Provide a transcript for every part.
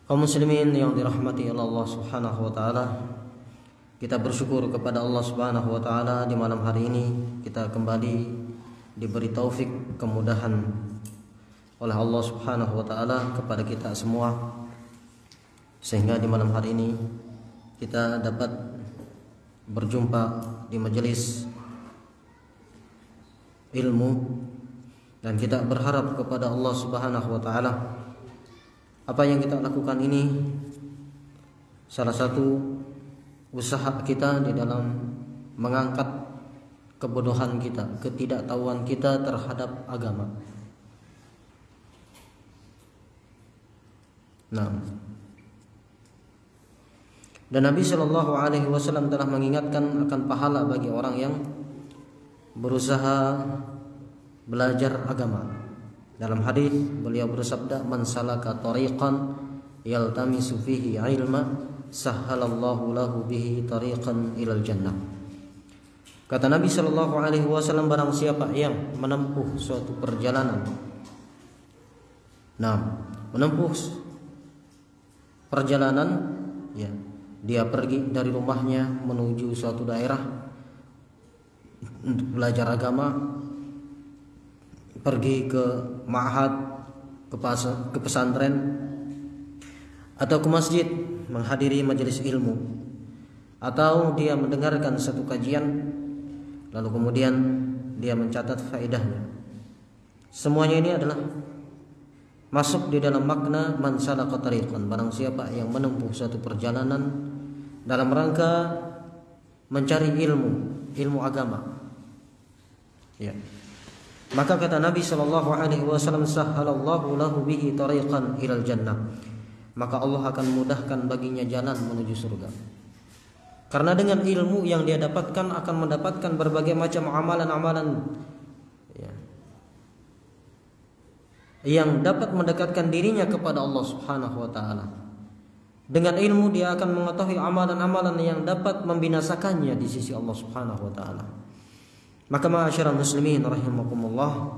Kaum muslimin yang dirahmati oleh Allah Subhanahu wa taala, kita bersyukur kepada Allah Subhanahu wa taala di malam hari ini kita kembali diberi taufik, kemudahan oleh Allah Subhanahu wa taala kepada kita semua, sehingga di malam hari ini kita dapat berjumpa di majelis ilmu, dan kita berharap kepada Allah Subhanahu wa taala apa yang kita lakukan ini salah satu usaha kita di dalam mengangkat kebodohan kita, ketidaktahuan kita terhadap agama. Nah, dan Nabi Shallallahu Alaihi Wasallam telah mengingatkan akan pahala bagi orang yang berusaha belajar agama. Dalam hadis beliau bersabda, "Man salaka tariqan yaltamisu fihi ilma, sahhalallahu lahu bihi tariqan ilal jannah." Kata Nabi Shallallahu Alaihi Wasallam, barang siapa yang menempuh suatu perjalanan, menempuh perjalanan, ya, dia pergi dari rumahnya menuju suatu daerah untuk belajar agama, pergi ke ma'had, ke pesantren, atau ke masjid menghadiri majelis ilmu, atau dia mendengarkan satu kajian lalu kemudian dia mencatat faedahnya. Semuanya ini adalah masuk di dalam makna man salaka tariqan, barang siapa yang menempuh suatu perjalanan dalam rangka mencari ilmu agama, ya, maka kata Nabi Shallallahu Alaihi Wasallam, sahhalallahu lahu bihi tariqan ilal jannah, maka Allah akan mudahkan baginya jalan menuju surga. Karena dengan ilmu yang dia dapatkan akan mendapatkan berbagai macam amalan-amalan, ya, yang dapat mendekatkan dirinya kepada Allah Subhanahu wa taala. Dengan ilmu dia akan mengetahui amalan-amalan yang dapat membinasakannya di sisi Allah Subhanahu wa taala. Maka ma'asyiral muslimin rahimakumullah,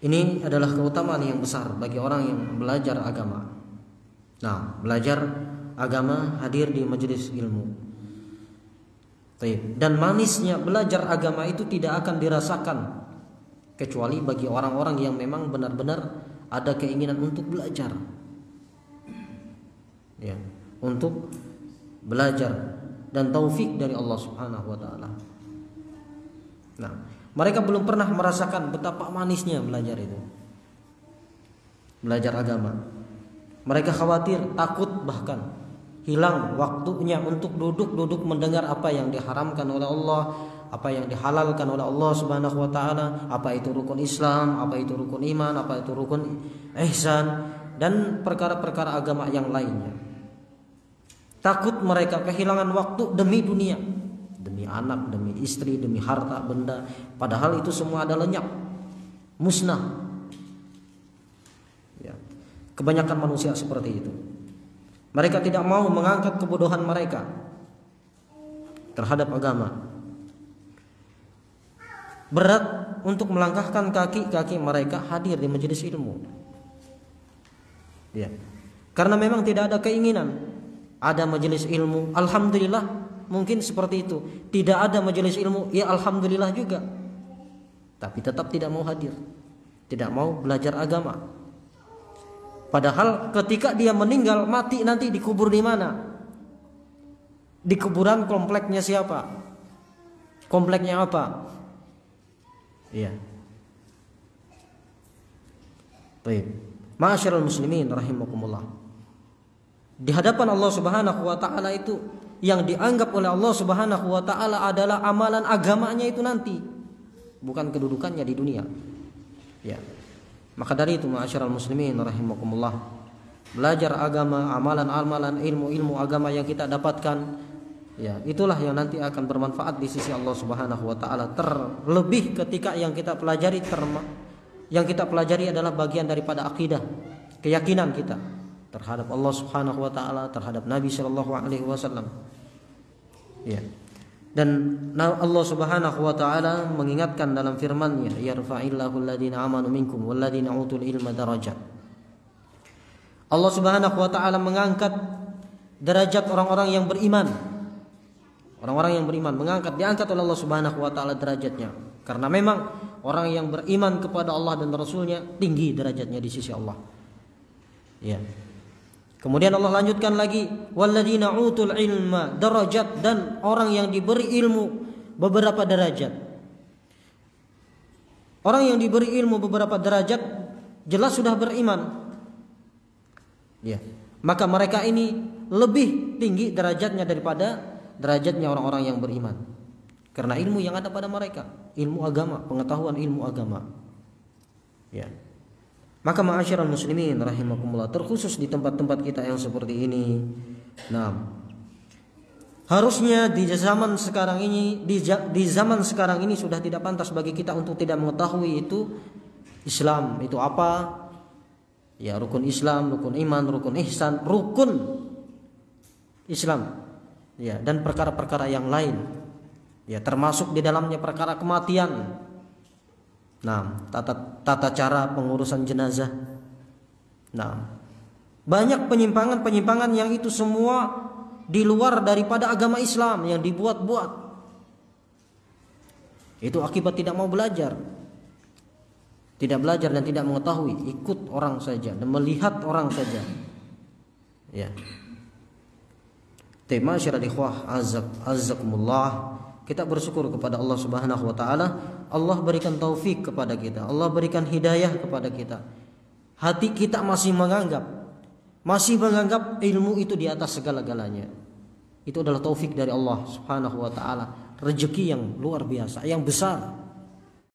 ini adalah keutamaan yang besar bagi orang yang belajar agama. Nah, belajar agama, hadir di majelis ilmu. Dan manisnya belajar agama itu tidak akan dirasakan kecuali bagi orang-orang yang memang benar-benar ada keinginan untuk belajar, ya, untuk belajar, dan taufik dari Allah Subhanahu wa taala. Nah, mereka belum pernah merasakan betapa manisnya belajar itu. Belajar agama. Mereka khawatir, takut, bahkan hilang waktunya untuk duduk mendengar apa yang diharamkan oleh Allah, apa yang dihalalkan oleh Allah Subhanahu wa taala, apa itu rukun Islam, apa itu rukun iman, apa itu rukun ihsan, dan perkara-perkara agama yang lainnya. Takut mereka kehilangan waktu demi dunia, demi anak, demi istri, demi harta benda, padahal itu semua ada lenyap, musnah. Ya. Kebanyakan manusia seperti itu. Mereka tidak mau mengangkat kebodohan mereka terhadap agama. Berat untuk melangkahkan kaki mereka hadir di majelis ilmu. Ya. Karena memang tidak ada keinginan. Ada majelis ilmu, alhamdulillah, mungkin seperti itu. Tidak ada majelis ilmu, ya alhamdulillah juga. Tapi tetap tidak mau hadir, tidak mau belajar agama. Padahal ketika dia meninggal, mati, nanti dikubur di mana? Di kuburan kompleknya siapa? Kompleknya apa? Iya. Baik. Ma'asyiral muslimin rahimakumullah. Di hadapan Allah Subhanahu wa taala itu yang dianggap oleh Allah Subhanahu wa taala adalah amalan agamanya itu nanti, bukan kedudukannya di dunia. Ya. Maka dari itu ma'asyiral muslimin rahimakumullah, belajar agama, amalan-amalan, ilmu yang kita dapatkan, ya, itulah yang nanti akan bermanfaat di sisi Allah Subhanahu wa taala. Terlebih ketika yang kita pelajari adalah bagian daripada akidah, keyakinan kita terhadap Allah Subhanahu wa taala, terhadap Nabi Shallallahu Alaihi Wasallam. Ya. Dan Allah Subhanahu wa taala mengingatkan dalam firman-Nya, yarfa'illahu alladhina amanu minkum walladhina utul ilma darajat. Allah Subhanahu wa taala mengangkat derajat orang-orang yang beriman. Orang-orang yang beriman diangkat oleh Allah Subhanahu wa taala derajatnya. Karena memang orang yang beriman kepada Allah dan Rasulnya tinggi derajatnya di sisi Allah. Ya. Kemudian Allah lanjutkan lagi, walladzina utul ilma darajat, dan orang yang diberi ilmu beberapa derajat. Orang yang diberi ilmu beberapa derajat jelas sudah beriman. Ya. Maka mereka ini lebih tinggi derajatnya daripada derajatnya orang-orang yang beriman. Karena ilmu yang ada pada mereka, ilmu agama, pengetahuan ilmu agama. Ya. Maka ma'asyiral muslimin rahimakumullah, terkhusus di tempat-tempat kita yang seperti ini. Nah, harusnya di zaman sekarang ini sudah tidak pantas bagi kita untuk tidak mengetahui itu Islam itu apa? Ya, rukun Islam, rukun iman, rukun ihsan, rukun Islam. Ya, dan perkara-perkara yang lain. Ya, termasuk di dalamnya perkara kematian. Nah, tata cara pengurusan jenazah. Nah, banyak penyimpangan-penyimpangan yang itu semua di luar daripada agama Islam yang dibuat-buat. Itu akibat tidak mau belajar. Tidak belajar dan tidak mengetahui, ikut orang saja dan melihat orang saja. Ya. Tema syiral ikhwah azzakumullah, kita bersyukur kepada Allah Subhanahu wa taala. Allah berikan taufik kepada kita, Allah berikan hidayah kepada kita. Hati kita masih menganggap ilmu itu di atas segala-galanya. Itu adalah taufik dari Allah Subhanahu wa taala, rezeki yang luar biasa, yang besar.